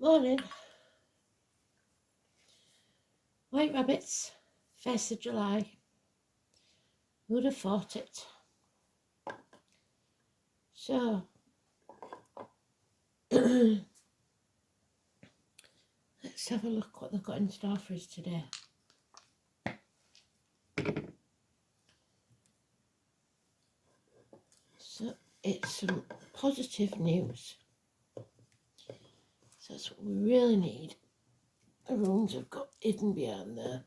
Morning. White rabbits, 1st of July. Who'd have thought it? So, let's have a look what they've got in store for us today. So, it's some positive news. So that's what we really need. The runes have got hidden behind there.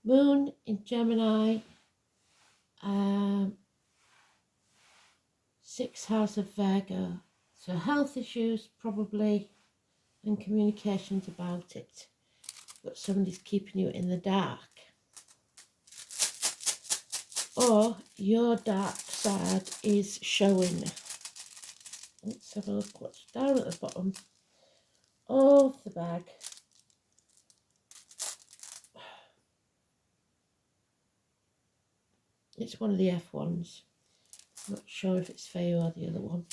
Moon in Gemini, 6th house of Virgo. So health issues probably, and communications about it. But somebody's keeping you in the dark. Or your dark side is showing. Let's have a look what's down at the bottom of the bag. It's one of the F1s. Not sure if it's for you or the other one.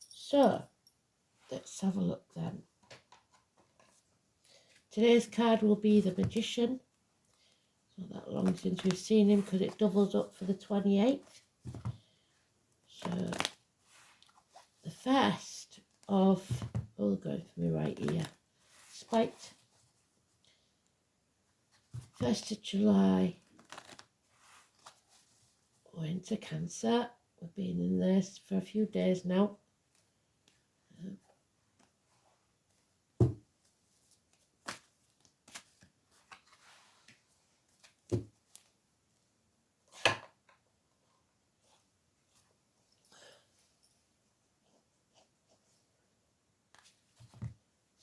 So, let's have a look then. Today's card will be the Magician. It's not that long since we've seen him because it doubles up for the 28th. So, the 1st of, oh, going for me right here, spiked. 1st of July, we're into Cancer. We've been in this for a few days now.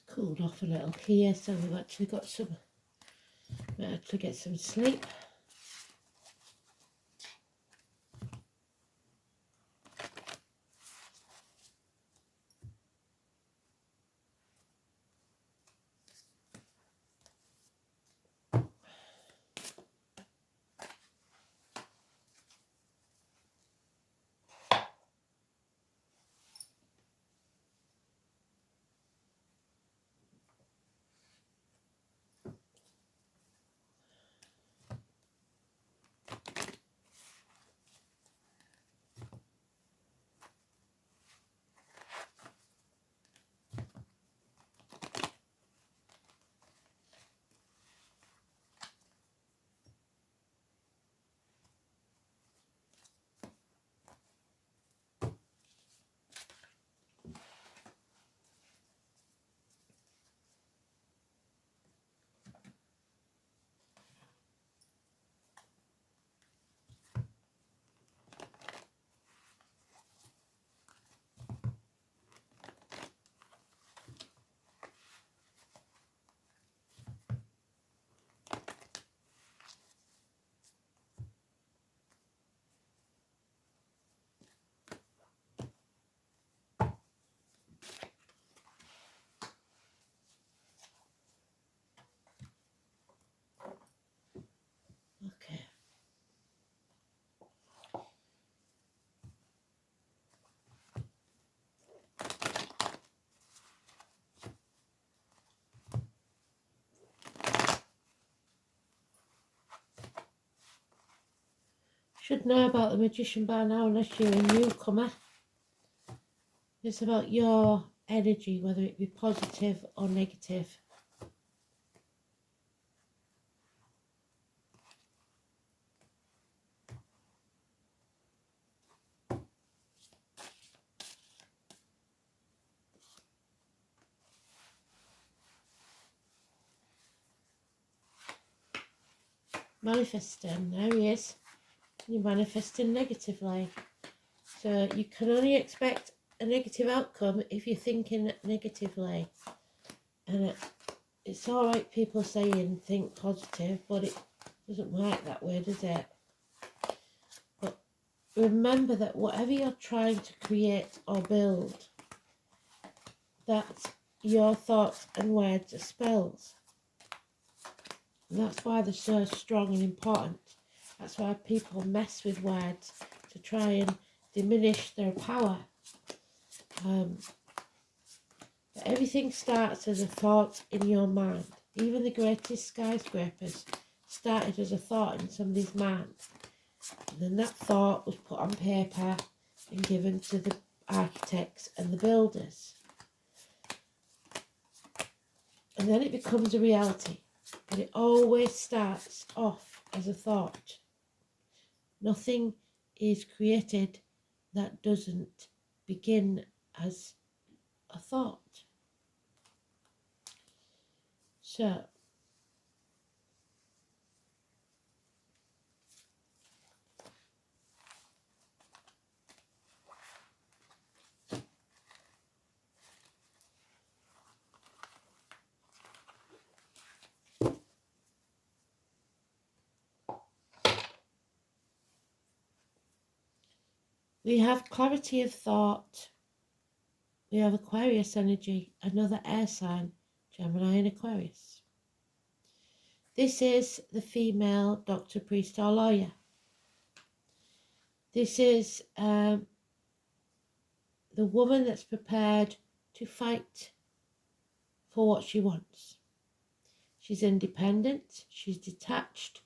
Cooled off a little here, so we've actually got some, might actually get some sleep. Okay. Should know about the Magician by now unless you're a newcomer. It's about your energy, whether it be positive or negative. Manifesting, there he is. You're manifesting negatively. So you can only expect a negative outcome if you're thinking negatively. And it's alright people saying think positive, but it doesn't work that way, does it? But remember that whatever you're trying to create or build, that's your thoughts and words are spells. And that's why they're so strong and important. That's why people mess with words to try and diminish their power. But everything starts as a thought in your mind. Even the greatest skyscrapers started as a thought in somebody's mind. And then that thought was put on paper and given to the architects and the builders. And then it becomes a reality. But it always starts off as a thought. Nothing is created that doesn't begin as a thought. So, we have clarity of thought. We have Aquarius energy, another air sign, Gemini and Aquarius. This is the female doctor, priest or lawyer. This is the woman that's prepared to fight for what she wants. She's independent, she's detached.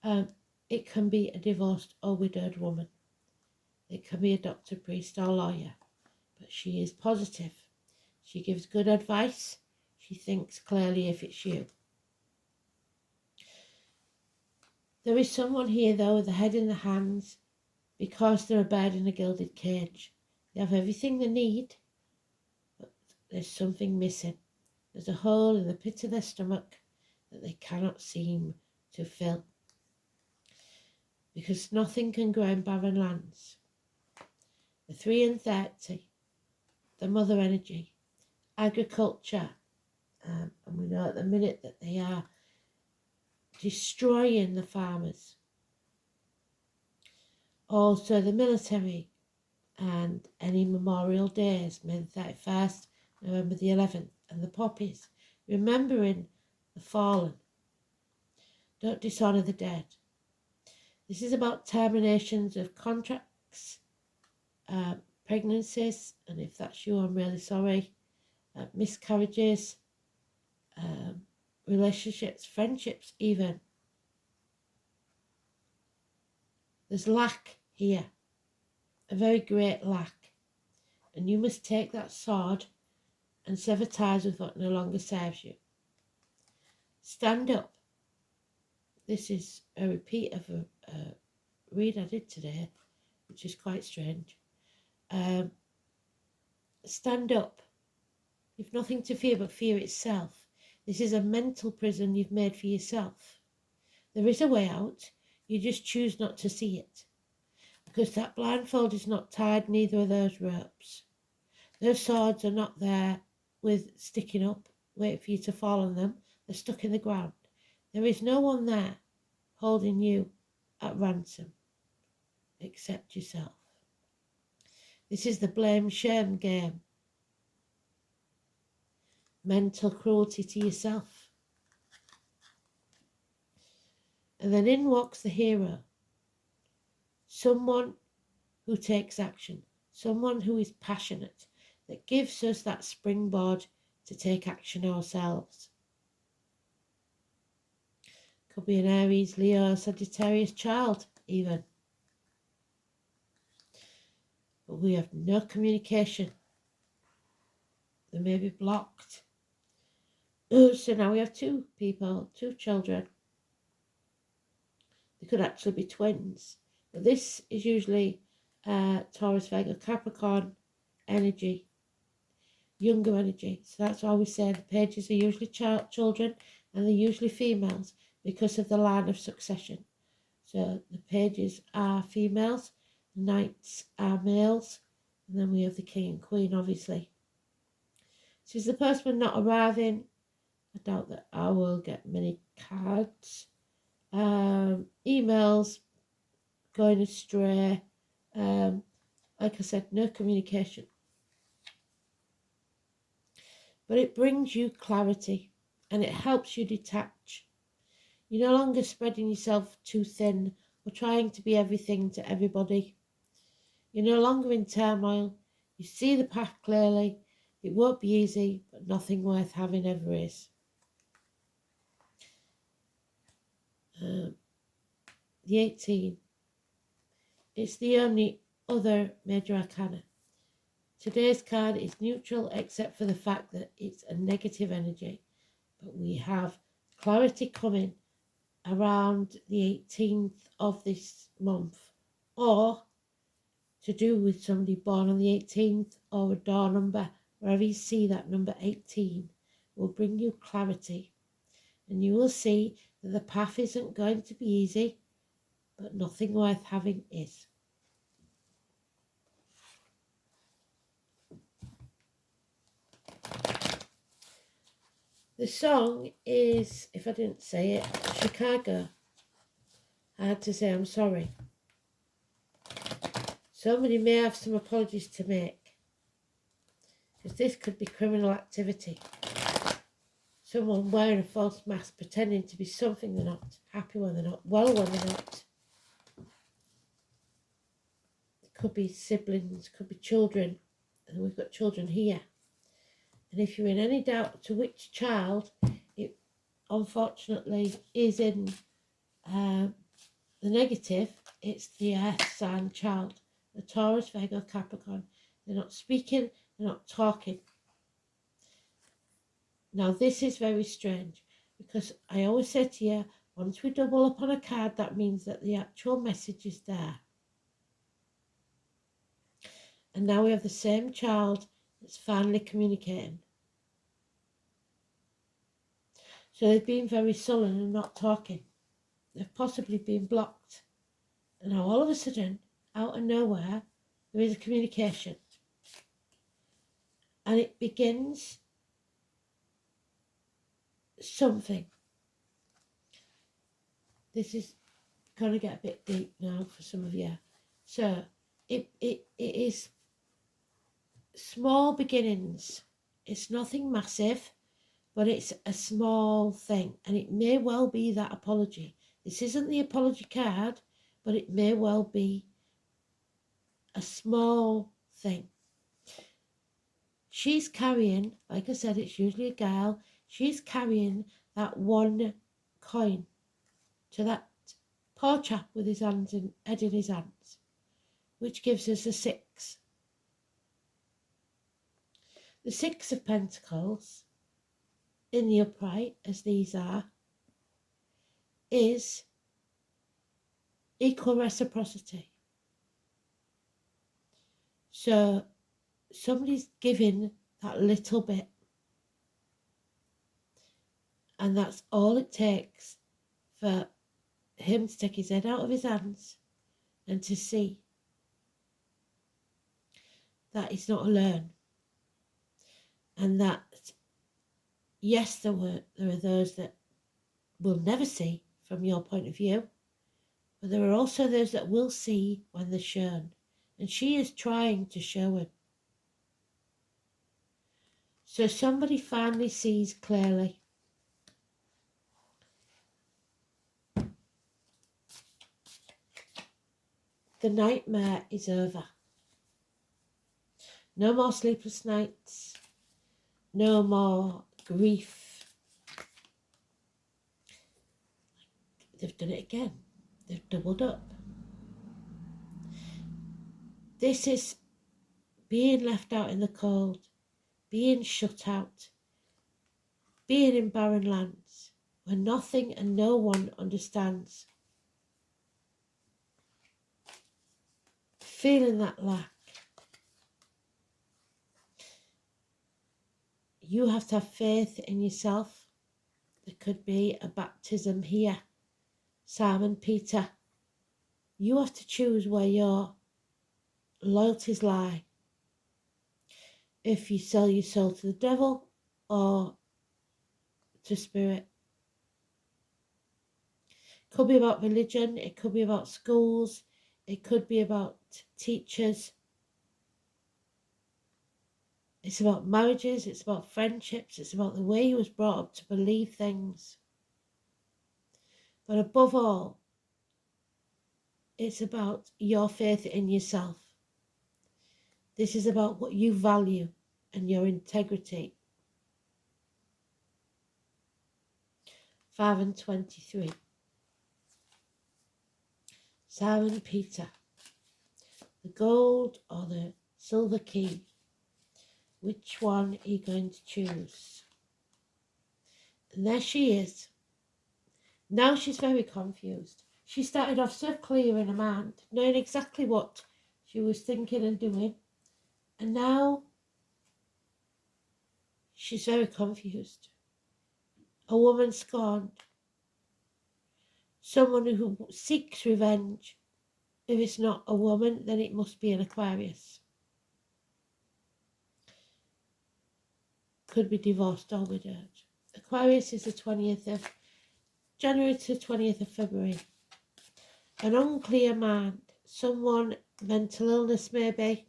It can be a divorced or widowed woman. It can be a doctor, priest or lawyer. But she is positive. She gives good advice. She thinks clearly if it's you. There is someone here though with the head in the hands because they're a bird in a gilded cage. They have everything they need, but there's something missing. There's a hole in the pit of their stomach that they cannot seem to fill. Because nothing can grow in barren lands. The 3 and 30, the mother energy, agriculture, and we know at the minute that they are destroying the farmers. Also the military and any memorial days, May the 31st, November the 11th, and the poppies, remembering the fallen. Don't dishonour the dead. This is about terminations of contracts, pregnancies, and if that's you, I'm really sorry, miscarriages, relationships, friendships even. There's lack here, a very great lack. And you must take that sword and sever ties with what no longer serves you. Stand up. This is a repeat of a read I did today, which is quite strange. Stand up. You've nothing to fear but fear itself. This is a mental prison you've made for yourself. There is a way out. You just choose not to see it. Because that blindfold is not tied, neither are those ropes. Those swords are not there with sticking up, waiting for you to fall on them. They're stuck in the ground. There is no one there holding you at ransom except yourself. This is the blame-shame game. Mental cruelty to yourself. And then in walks the hero. Someone who takes action. Someone who is passionate. That gives us that springboard to take action ourselves. Could be an Aries, Leo, Sagittarius child even. But we have no communication. They may be blocked. So now we have 2 people, 2 children. They could actually be twins. But this is usually Taurus, Virgo, Capricorn energy. Younger energy. So that's why we say the pages are usually children and they're usually females because of the line of succession. So the pages are females, the knights are males, and then we have the king and queen, obviously. So is the postman not arriving? I doubt that I will get many cards. Emails going astray. Like I said, no communication. but it brings you clarity and it helps you detach. You're no longer spreading yourself too thin or trying to be everything to everybody. You're no longer in turmoil. You see the path clearly. It won't be easy, but nothing worth having ever is. The 18. It's the only other major arcana. Today's card is neutral except for the fact that it's a negative energy. But we have clarity coming around the 18th of this month, or to do with somebody born on the 18th, or a door number, wherever you see that number 18, will bring you clarity. And you will see that the path isn't going to be easy, but nothing worth having is. The song is, if I didn't say it, Chicago. I had to say I'm sorry. Somebody may have some apologies to make, because this could be criminal activity. Someone wearing a false mask, pretending to be something they're not, happy when they're not, well when they're not. It could be siblings, could be children, and we've got children here. And if you're in any doubt to which child, it unfortunately is in the negative, it's the earth sign child, the Taurus, Virgo, Capricorn. They're not speaking, they're not talking. Now this is very strange, because I always say to you, once we double up on a card, that means that the actual message is there. And now we have the same child that's finally communicating. So they've been very sullen and not talking. They've possibly been blocked. And now all of a sudden, out of nowhere, there is a communication. And it begins something. This is going to get a bit deep now for some of you. So it is small beginnings. It's nothing massive, but it's a small thing. And it may well be that apology. This isn't the apology card, but it may well be a small thing. She's carrying, like I said, it's usually a girl, she's carrying that one coin to that poor chap with his head in his hands, which gives us a 6. The 6 of Pentacles, in the upright, as these are, is equal reciprocity. So somebody's giving that little bit, and that's all it takes for him to take his head out of his hands and to see that he's not alone, and that yes, there are those that will never see from your point of view, but there are also those that will see when they're shown, and she is trying to show him. So somebody finally sees clearly. The nightmare is over. No more sleepless nights. No more grief. They've done it again. They've doubled up. This is being left out in the cold, being shut out, being in barren lands where nothing and no one understands. Feeling that lack. You have to have faith in yourself. There could be a baptism here. Simon Peter. You have to choose where your loyalties lie. If you sell your soul to the devil or to spirit. It could be about religion. It could be about schools. It could be about teachers. It's about marriages, it's about friendships, it's about the way you was brought up to believe things. But above all, it's about your faith in yourself. This is about what you value and your integrity. 5 and 23. Simon Peter, the gold or the silver key, which one are you going to choose? And there she is. Now she's very confused. She started off so clear in her mind, knowing exactly what she was thinking and doing. And now she's very confused. A woman scorned. Someone who seeks revenge. If it's not a woman, then it must be an Aquarius. Could be divorced or widowed. Aquarius is the 20th of January to 20th of February. An unclear mind. Someone, mental illness maybe.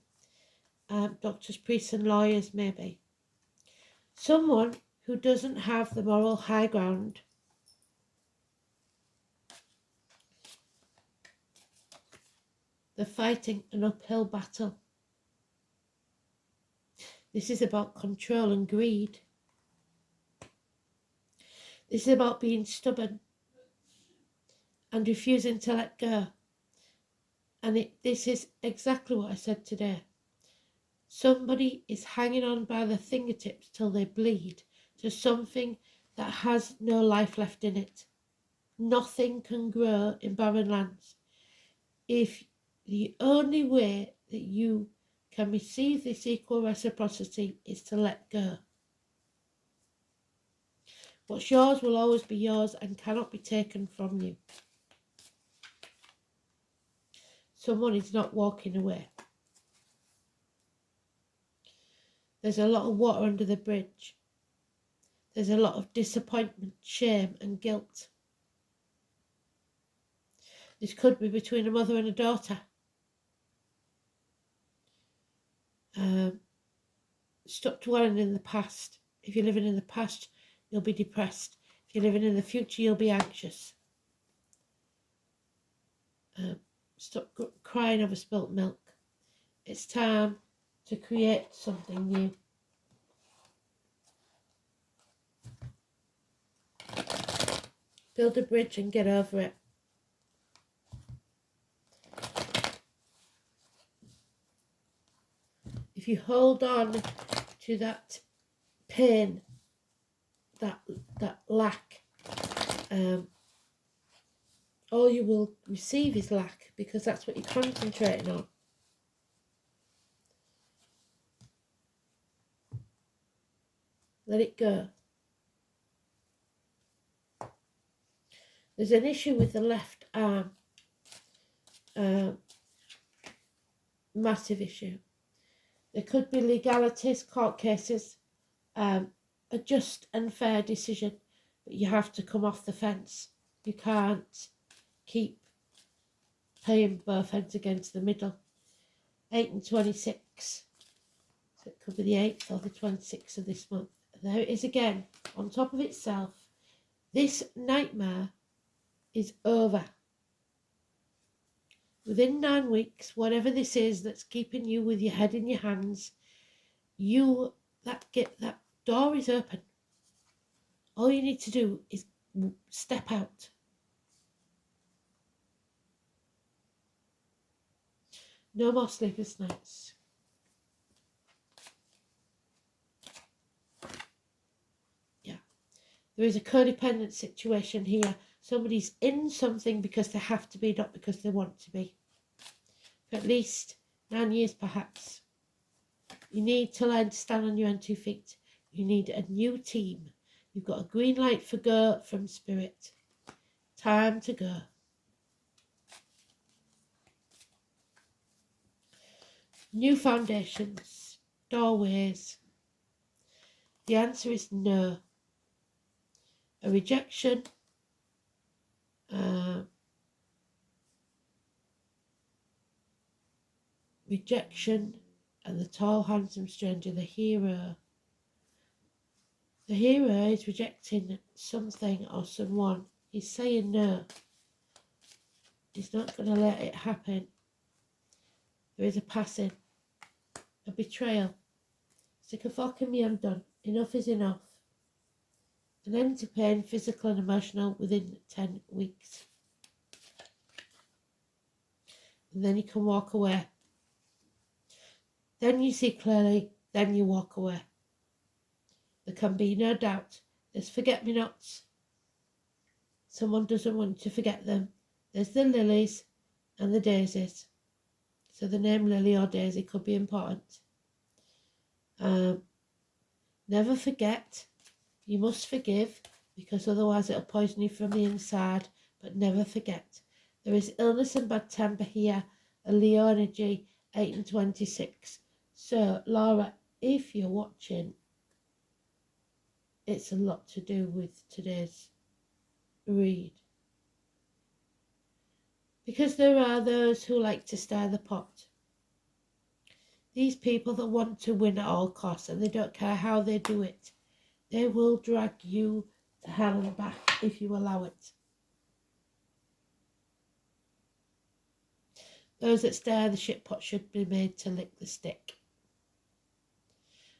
Doctors, priests and lawyers maybe. Someone who doesn't have the moral high ground. They're fighting an uphill battle. This is about control and greed. This is about being stubborn and refusing to let go. And this is exactly what I said today. Somebody is hanging on by the fingertips till they bleed to something that has no life left in it. Nothing can grow in barren lands. If the only way that you can receive this equal reciprocity is to let go. What's yours will always be yours and cannot be taken from you. Someone is not walking away. There's a lot of water under the bridge. There's a lot of disappointment, shame and guilt. This could be between a mother and a daughter. Stop dwelling in the past. If you're living in the past, you'll be depressed. If you're living in the future, you'll be anxious. Stop crying over spilt milk. It's time to create something new. Build a bridge and get over it. If you hold on to that pain, that lack, all you will receive is lack, because that's what you're concentrating on. Let it go. There's an issue with the left arm. Massive issue. There could be legalities, court cases, a just and fair decision, but you have to come off the fence. You can't keep playing both ends against the middle. 8 and 26. So it could be the 8th or the 26th of this month. There it is again, on top of itself. This nightmare is over. Within 9 weeks, whatever this is that's keeping you with your head in your hands, that door is open. All you need to do is step out. No more sleepless nights. Yeah. There is a codependent situation here. Somebody's in something because they have to be, not because they want to be. For at least 9 years, perhaps. You need to learn to stand on your own 2 feet. You need a new team. You've got a green light for go from Spirit. Time to go. New foundations, doorways. The answer is no. A rejection. and the tall, handsome stranger, the hero. The hero is rejecting something or someone. He's saying no. He's not going to let it happen. There is a passing, a betrayal. Stick a fork in me, I'm done. Enough is enough. An end to pain, physical and emotional, within 10 weeks. And then you can walk away. Then you see clearly, then you walk away. There can be no doubt. There's forget-me-nots. Someone doesn't want to forget them. There's the lilies and the daisies. So the name Lily or Daisy could be important. Never forget. You must forgive, because otherwise it'll poison you from the inside. But never forget. There is illness and bad temper here. A Leo energy, 8 and 26. So, Laura, if you're watching, it's a lot to do with today's read. Because there are those who like to stir the pot. These people that want to win at all costs, and they don't care how they do it. They will drag you to hell and back if you allow it. Those that stir the shit pot should be made to lick the stick.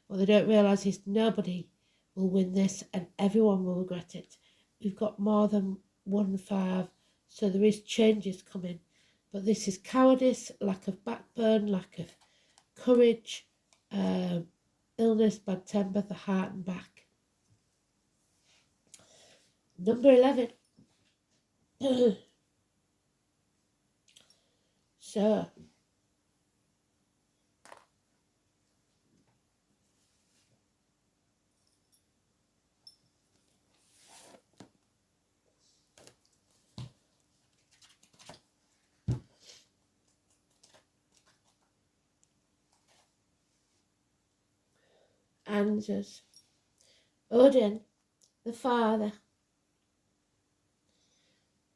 What they don't realise is nobody will win this and everyone will regret it. We've got more than 1-5, so there is changes coming. But this is cowardice, lack of backbone, lack of courage, illness, bad temper, the heart and back. Number 11. So, answers. Odin, the father.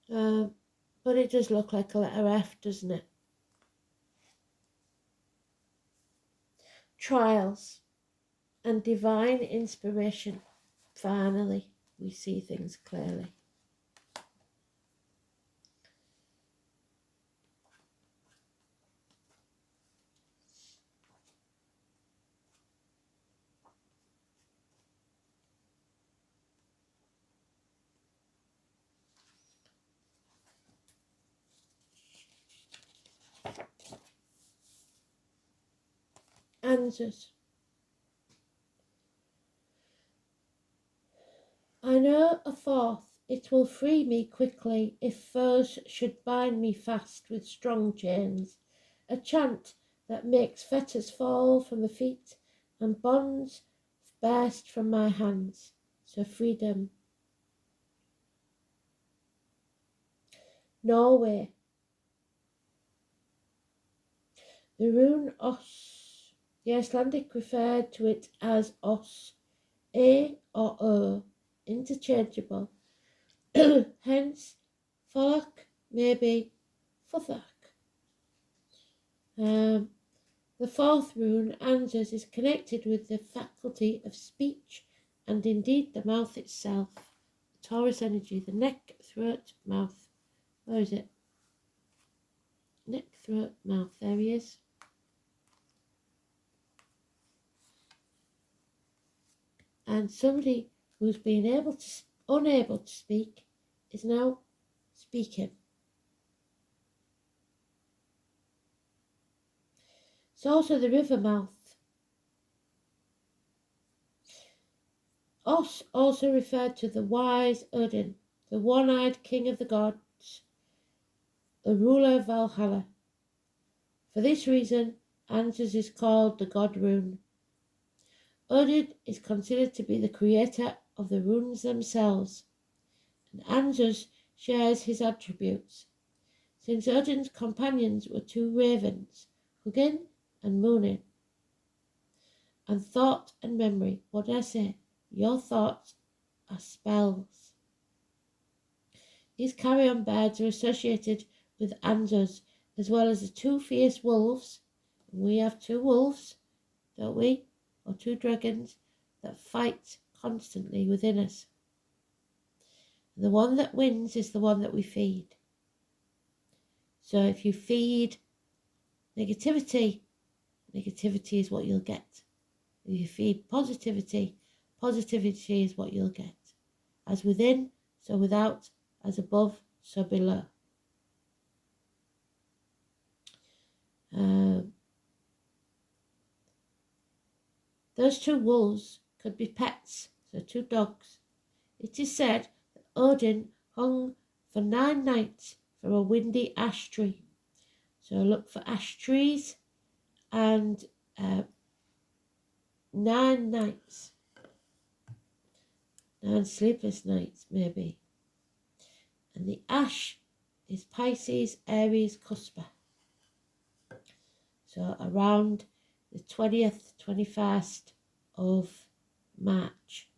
But it does look like a letter F, doesn't it? Trials and divine inspiration. Finally, we see things clearly. Answers. I know a fourth, it will free me quickly if foes should bind me fast with strong chains. A chant that makes fetters fall from the feet and bonds burst from my hands. So freedom. Norway. The rune Os. The Icelandic referred to it as Os. A or O. Interchangeable. Hence, Folak may be Futhak. The fourth rune, Answers, is connected with the faculty of speech and indeed the mouth itself. The Taurus energy, the neck, throat, mouth. Where is it? Neck, throat, mouth. There he is. And somebody who's been unable to speak is now speaking. It's also the river mouth. Os also referred to the wise Odin, the one-eyed king of the gods, the ruler of Valhalla. For this reason, Answers is called the god rune. Odin is considered to be the creator of the runes themselves, and Answers shares his attributes. Since Odin's companions were two ravens, Hugin and Munin, and thought and memory, what did I say? Your thoughts are spells. These carrion birds are associated with Answers, as well as the two fierce wolves. We have two wolves, don't we? Or two dragons that fight constantly within us. The one that wins is the one that we feed. So if you feed negativity, negativity is what you'll get. If you feed positivity, positivity is what you'll get. As within, so without, as above, so below. Those two wolves could be pets, so two dogs. It is said that Odin hung for 9 nights from a windy ash tree. So look for ash trees and 9 nights. 9 sleepless nights, maybe. And the ash is Pisces, Aries, Cuspa. So around the 20th, 21st of March.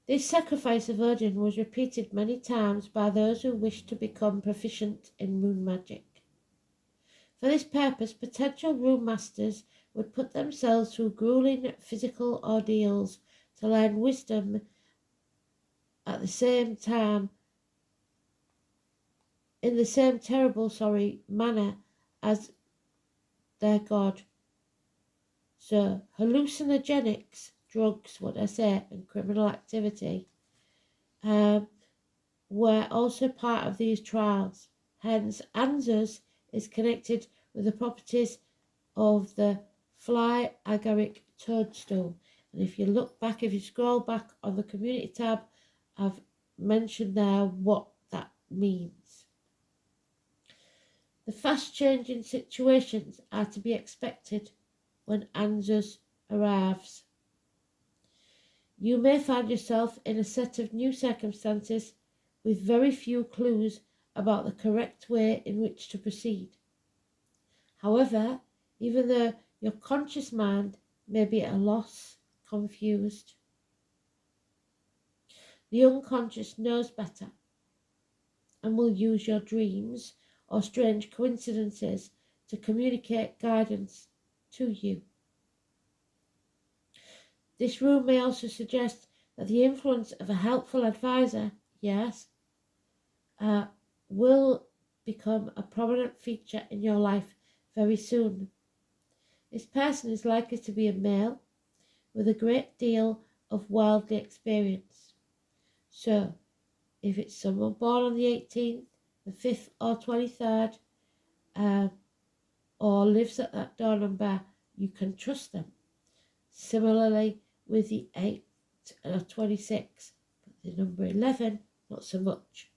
This sacrifice of Odin was repeated many times by those who wished to become proficient in rune magic. For this purpose, potential rune masters would put themselves through grueling physical ordeals to learn wisdom at the same time, in the same terrible manner as their god. So hallucinogenics, drugs, and criminal activity were also part of these trials. Hence, Anzus is connected with the properties of the fly agaric toadstool. And if you scroll back on the community tab, I've mentioned there what that means. The fast-changing situations are to be expected when Anzus arrives. You may find yourself in a set of new circumstances with very few clues about the correct way in which to proceed. However, even though your conscious mind may be at a loss, confused, the unconscious knows better and will use your dreams or strange coincidences to communicate guidance to you. This rule may also suggest that the influence of a helpful advisor, will become a prominent feature in your life very soon. This person is likely to be a male with a great deal of worldly experience. So, if it's someone born on the 18th, the 5th or 23rd, or lives at that door number, you can trust them. Similarly with the 8 or 26, but the number 11, not so much.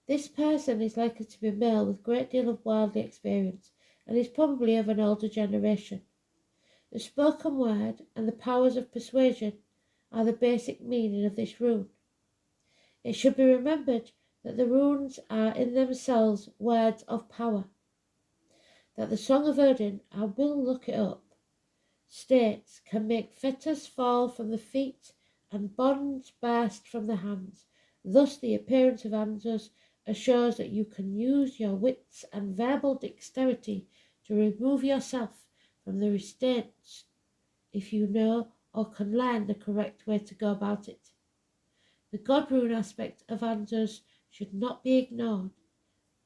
This person is likely to be male with a great deal of worldly experience and is probably of an older generation. The spoken word and the powers of persuasion are the basic meaning of this rune. It should be remembered that the runes are in themselves words of power. That the Song of Odin, I will look it up, states can make fetters fall from the feet and bonds burst from the hands. Thus the appearance of Anzus assures that you can use your wits and verbal dexterity to remove yourself from the restraints if you know or can learn the correct way to go about it. The God rune aspect of Anzus should not be ignored,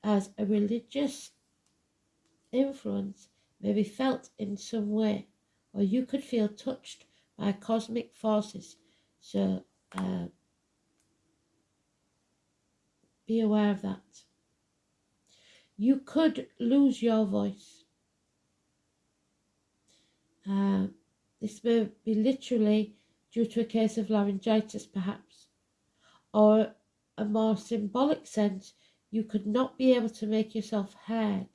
as a religious influence may be felt in some way, or you could feel touched by cosmic forces. So be aware of that. You could lose your voice. This may be literally due to a case of laryngitis, perhaps, or a more symbolic sense, you could not be able to make yourself heard.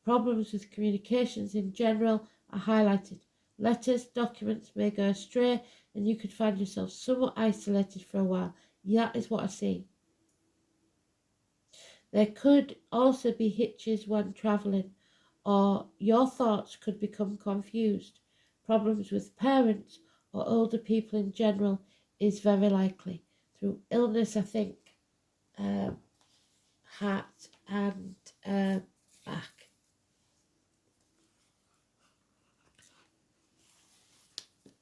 Problems with communications in general are highlighted. Letters, documents may go astray, and you could find yourself somewhat isolated for a while. That is what I see. There could also be hitches when travelling, or your thoughts could become confused. Problems with parents or older people in general is very likely. Through illness, I think, heart and back.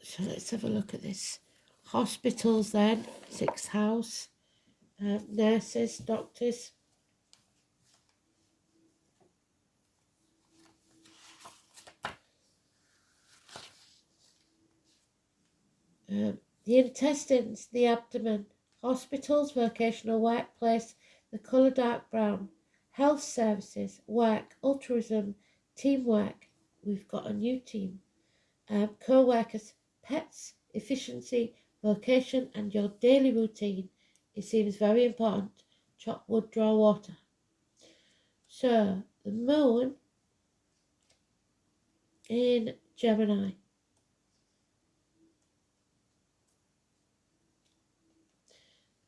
So let's have a look at this. Hospitals then, 6th house, nurses, doctors. The intestines, the abdomen, hospitals, vocational workplace, the colour dark brown, health services, work, altruism, teamwork. We've got a new team. Co-workers, pets, efficiency, vocation, and your daily routine. It seems very important. Chop wood, draw water. So, the moon in Gemini.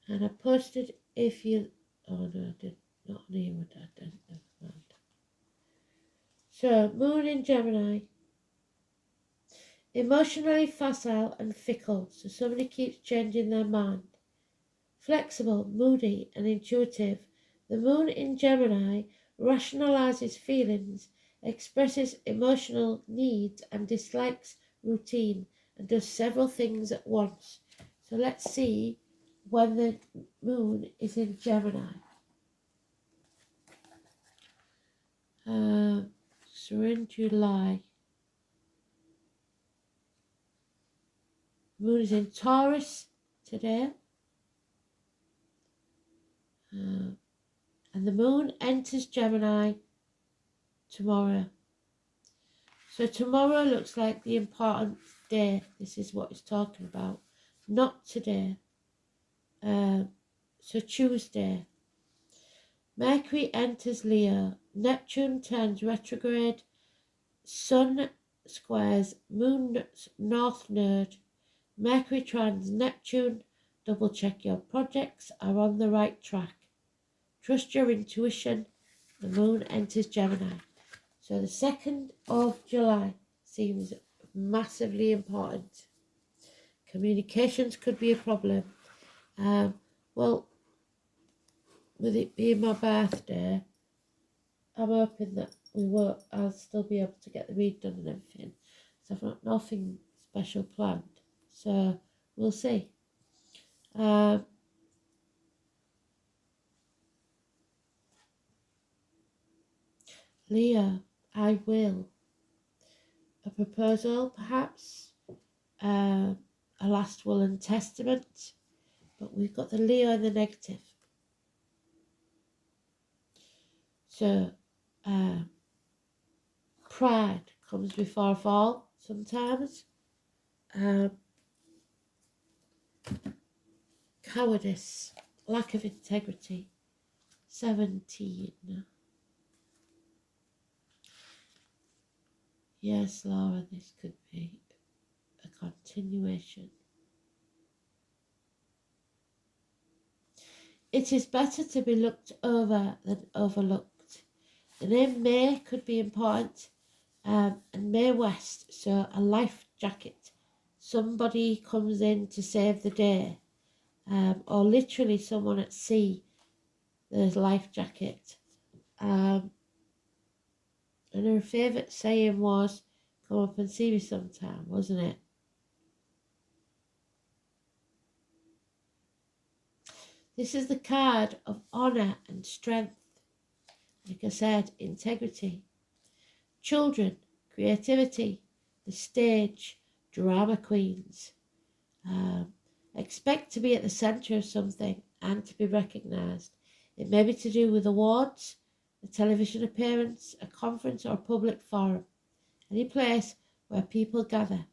And I posted if you... Oh no, I did not name it. I didn't. Never mind. So, moon in Gemini. Emotionally facile and fickle, so somebody keeps changing their mind. Flexible, moody, and intuitive. The moon in Gemini rationalizes feelings, expresses emotional needs, and dislikes routine, and does several things at once. So let's see when the moon is in Gemini. So we're in July. Moon is in Taurus today. And the moon enters Gemini tomorrow. So tomorrow looks like the important day. This is what it's talking about. Not today. So Tuesday. Mercury enters Leo. Neptune turns retrograde. Sun squares Moon's north node. Mercury trines Neptune. Double check your projects are on the right track. Trust your intuition. The moon enters Gemini. So the 2nd of July seems massively important. Communications could be a problem. Well, with it being my birthday, I'm hoping that I'll still be able to get the read done and everything. So I've got nothing special planned. So we'll see. Leo, I will. A proposal, perhaps. A last will and testament. But we've got the Leo in the negative. So, pride comes before a fall sometimes. Cowardice, lack of integrity. 17. Yes, Laura, this could be a continuation. It is better to be looked over than overlooked. The name May could be important, and May West, so a life jacket. Somebody comes in to save the day, or literally someone at sea, there's life jacket. And her favourite saying was, come up and see me sometime, wasn't it? This is the card of honour and strength. Like I said, integrity. Children, creativity, the stage, drama queens. Expect to be at the centre of something and to be recognised. It may be to do with awards, a television appearance, a conference or a public forum. Any place where people gather.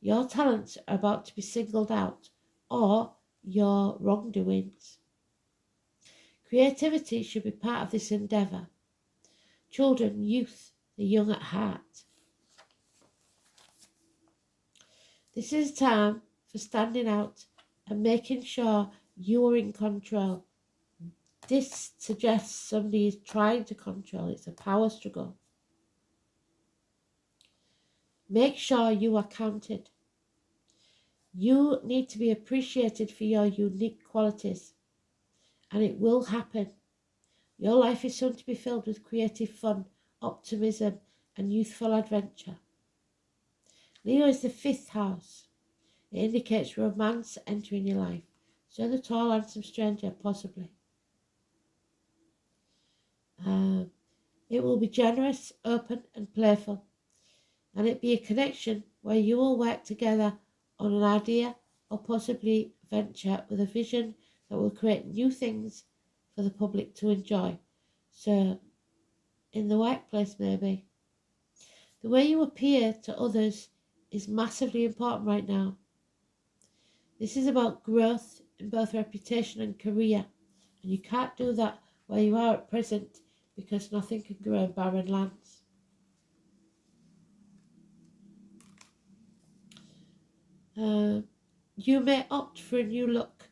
Your talents are about to be singled out, or your wrongdoings. Creativity should be part of this endeavour. children, youth, the young at heart. This is a time for standing out and making sure you are in control. This suggests somebody is trying to control. It's a power struggle. Make sure you are counted. You need to be appreciated for your unique qualities, and it will happen. Your life is soon to be filled with creative fun, optimism, and youthful adventure. Leo is the 5th house. It indicates romance entering your life. So the tall, handsome stranger, possibly. It will be generous, open, and playful. And it be a connection where you will work together on an idea or possibly venture with a vision that will create new things for the public to enjoy. So, in the workplace maybe. The way you appear to others is massively important right now. This is about growth in both reputation and career, and you can't do that where you are at present because nothing can grow in barren lands. You may opt for a new look.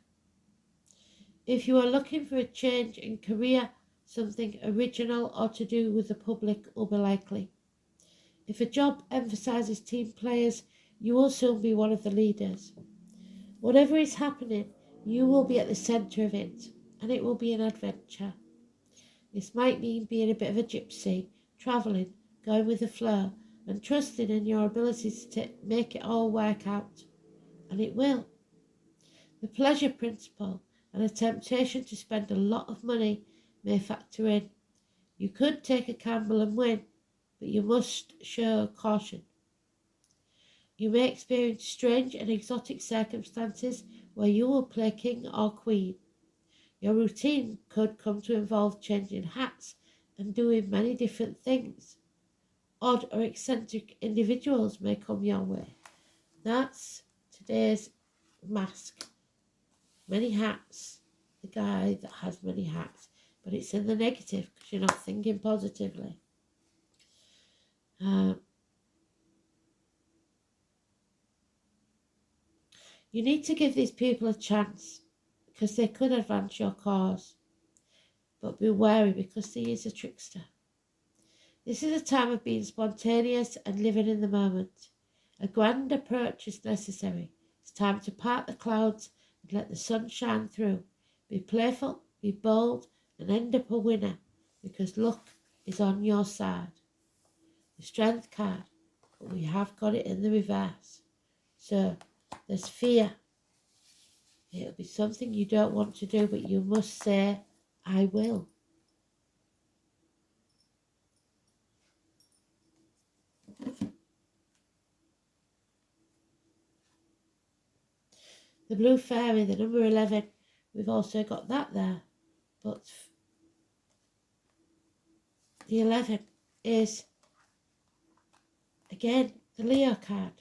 If you are looking for a change in career, something original or to do with the public will be likely. If a job emphasises team players, you will soon be one of the leaders. Whatever is happening, you will be at the centre of it, and it will be an adventure. This might mean being a bit of a gypsy, travelling, going with the flow, and trusting in your abilities to make it all work out. And it will. The pleasure principle and a temptation to spend a lot of money may factor in. You could take a gamble and win, but you must show caution. You may experience strange and exotic circumstances where you will play king or queen. Your routine could come to involve changing hats and doing many different things. Odd or eccentric individuals may come your way. That's today's mask. Many hats. The guy that has many hats. But it's in the negative because you're not thinking positively. You need to give these people a chance because they could advance your cause. But be wary because he is a trickster. This is a time of being spontaneous and living in the moment. A grand approach is necessary. It's time to part the clouds and let the sun shine through. Be playful, be bold, and end up a winner because luck is on your side. The strength card, but we have got it in the reverse. So there's fear. It'll be something you don't want to do, but you must say, I will. The blue fairy, the number 11, we've also got that there. But the 11 is, again, the Leo card.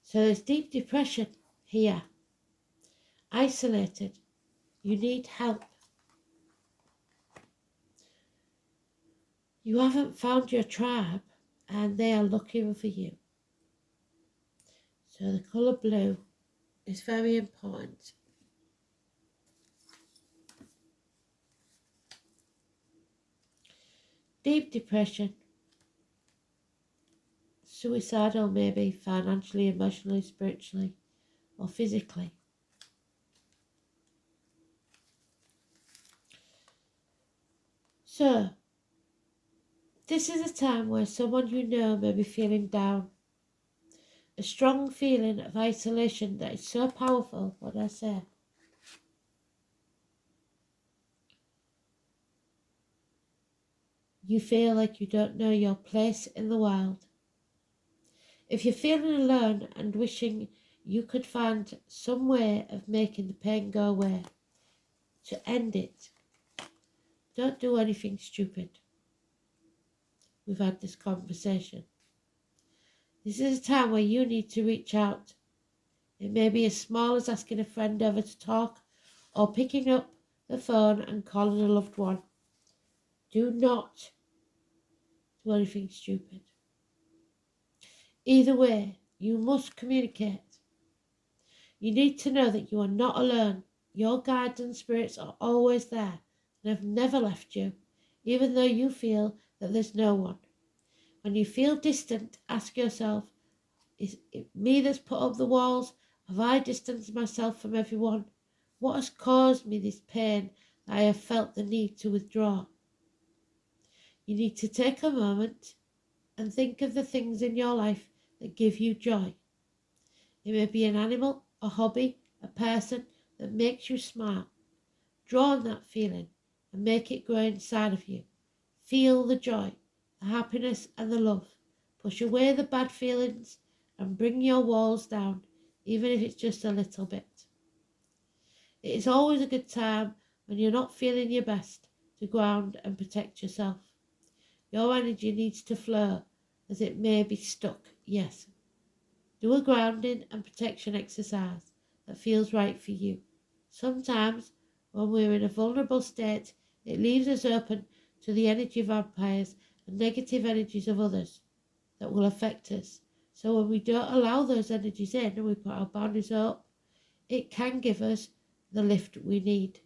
So there's deep depression here. Isolated. You need help. You haven't found your tribe and they are looking for you. So the colour blue is very important. Deep depression, suicidal maybe, financially, emotionally, spiritually, or physically. So, this is a time where someone you know may be feeling down. A strong feeling of isolation that is so powerful, what I say. You feel like you don't know your place in the world. If you're feeling alone and wishing you could find some way of making the pain go away, to end it, don't do anything stupid. We've had this conversation. This is a time where you need to reach out. It may be as small as asking a friend over to talk or picking up the phone and calling a loved one. Do not do anything stupid. Either way, you must communicate. You need to know that you are not alone. Your guides and spirits are always there and have never left you, even though you feel that there's no one. When you feel distant, ask yourself, is it me that's put up the walls? Have I distanced myself from everyone? What has caused me this pain that I have felt the need to withdraw? You need to take a moment and think of the things in your life that give you joy. It may be an animal, a hobby, a person that makes you smile. Draw on that feeling and make it grow inside of you. Feel the joy, the happiness and the love. Push away the bad feelings and bring your walls down, even if it's just a little bit. It is always a good time when you're not feeling your best to ground and protect yourself. Your energy needs to flow as it may be stuck, yes. Do a grounding and protection exercise that feels right for you. Sometimes, when we're in a vulnerable state, it leaves us open to the energy vampires and negative energies of others that will affect us. So when we don't allow those energies in and we put our boundaries up, it can give us the lift we need.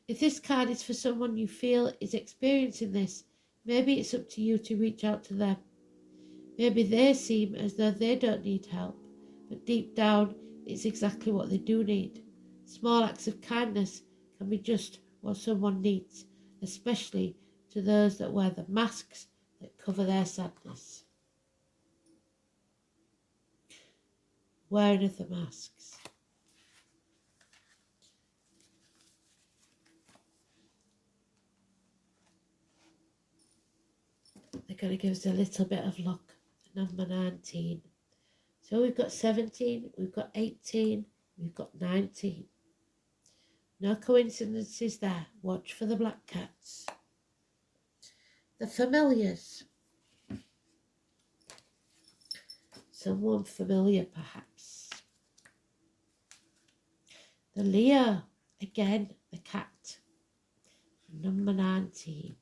If this card is for someone you feel is experiencing this, maybe it's up to you to reach out to them. Maybe they seem as though they don't need help, but deep down it's exactly what they do need. Small acts of kindness can be just what someone needs, especially to those that wear the masks that cover their sadness. Wearing of the masks. They're going to give us a little bit of luck. Number 19. So we've got 17, we've got 18, we've got 19. No coincidences there. Watch for the black cats. The familiars. Someone familiar perhaps. The Leo. Again, the cat. Number 19.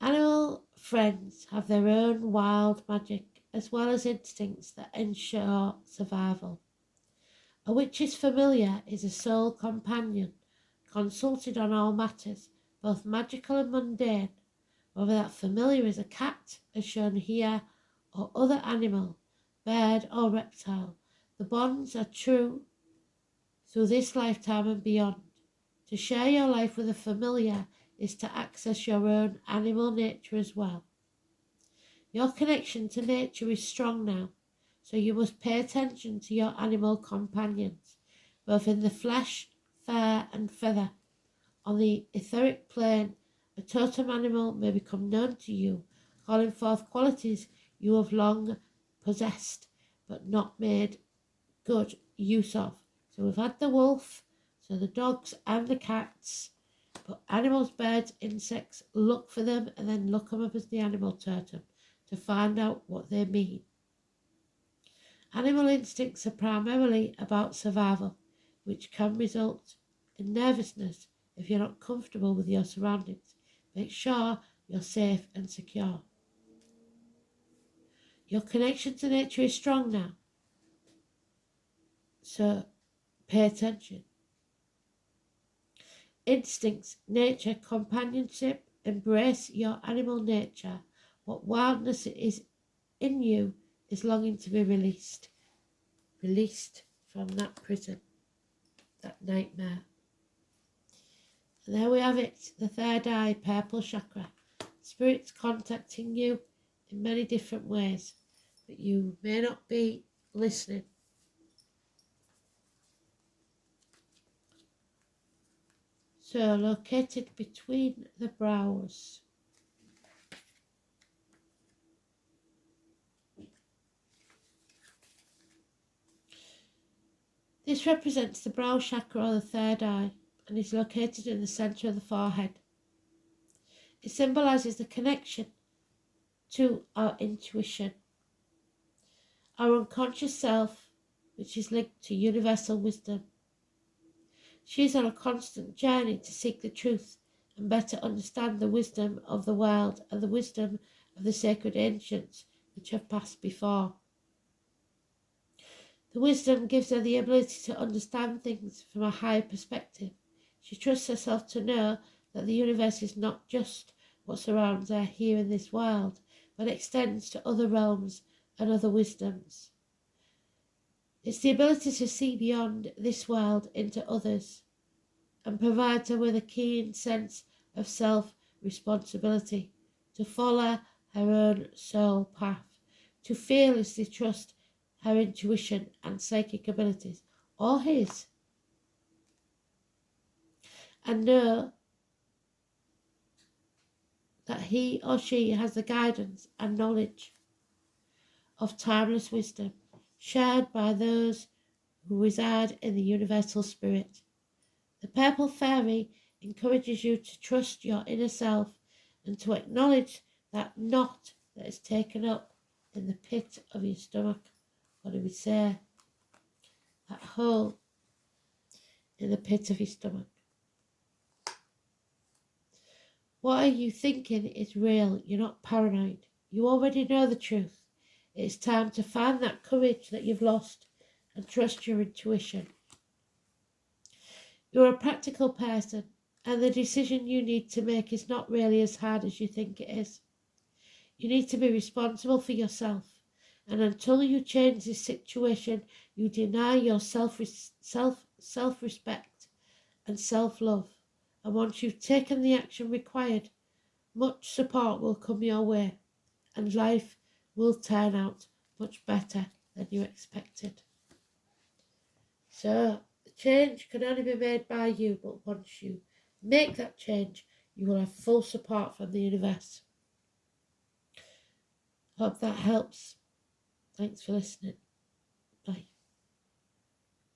Animal friends have their own wild magic as well as instincts that ensure survival. A witch's familiar is a soul companion, consulted on all matters, both magical and mundane, whether that familiar is a cat, as shown here, or other animal, bird or reptile. The bonds are true through this lifetime and beyond. To share your life with a familiar is to access your own animal nature as well. Your connection to nature is strong now, so you must pay attention to your animal companions, both in the flesh, fur and feather. On the etheric plane, a totem animal may become known to you, calling forth qualities you have long possessed, but not made good use of. So we've had the wolf, so the dogs and the cats. But animals, birds, insects, look for them and then look them up as the animal totem to find out what they mean. Animal instincts are primarily about survival, which can result in nervousness if you're not comfortable with your surroundings. Make sure you're safe and secure. Your connection to nature is strong now, so pay attention. Instincts, nature, companionship, embrace your animal nature. What wildness is in you is longing to be released. Released from that prison, that nightmare. And there we have it, the third eye, purple chakra. Spirits contacting you in many different ways, but you may not be listening. So located between the brows. This represents the brow chakra or the third eye and is located in the centre of the forehead. It symbolises the connection to our intuition, our unconscious self, which is linked to universal wisdom. She is on a constant journey to seek the truth and better understand the wisdom of the world and the wisdom of the sacred ancients which have passed before. The wisdom gives her the ability to understand things from a higher perspective. She trusts herself to know that the universe is not just what surrounds her here in this world, but extends to other realms and other wisdoms. It's the ability to see beyond this world into others and provides her with a keen sense of self-responsibility to follow her own soul path, to fearlessly trust her intuition and psychic abilities, or his, and know that he or she has the guidance and knowledge of timeless wisdom shared by those who reside in the universal spirit. The purple fairy encourages you to trust your inner self and to acknowledge that knot that is taken up in the pit of your stomach. What do we say? That hole in the pit of your stomach. What are you thinking is real. You're not paranoid. You already know the truth. It's time to find that courage that you've lost and trust your intuition. You're a practical person, and the decision you need to make is not really as hard as you think it is. You need to be responsible for yourself, and until you change this situation, you deny your self-respect and self-love. And once you've taken the action required, much support will come your way, and life will turn out much better than you expected. So, the change can only be made by you, but once you make that change, you will have full support from the universe. Hope that helps. Thanks for listening. Bye.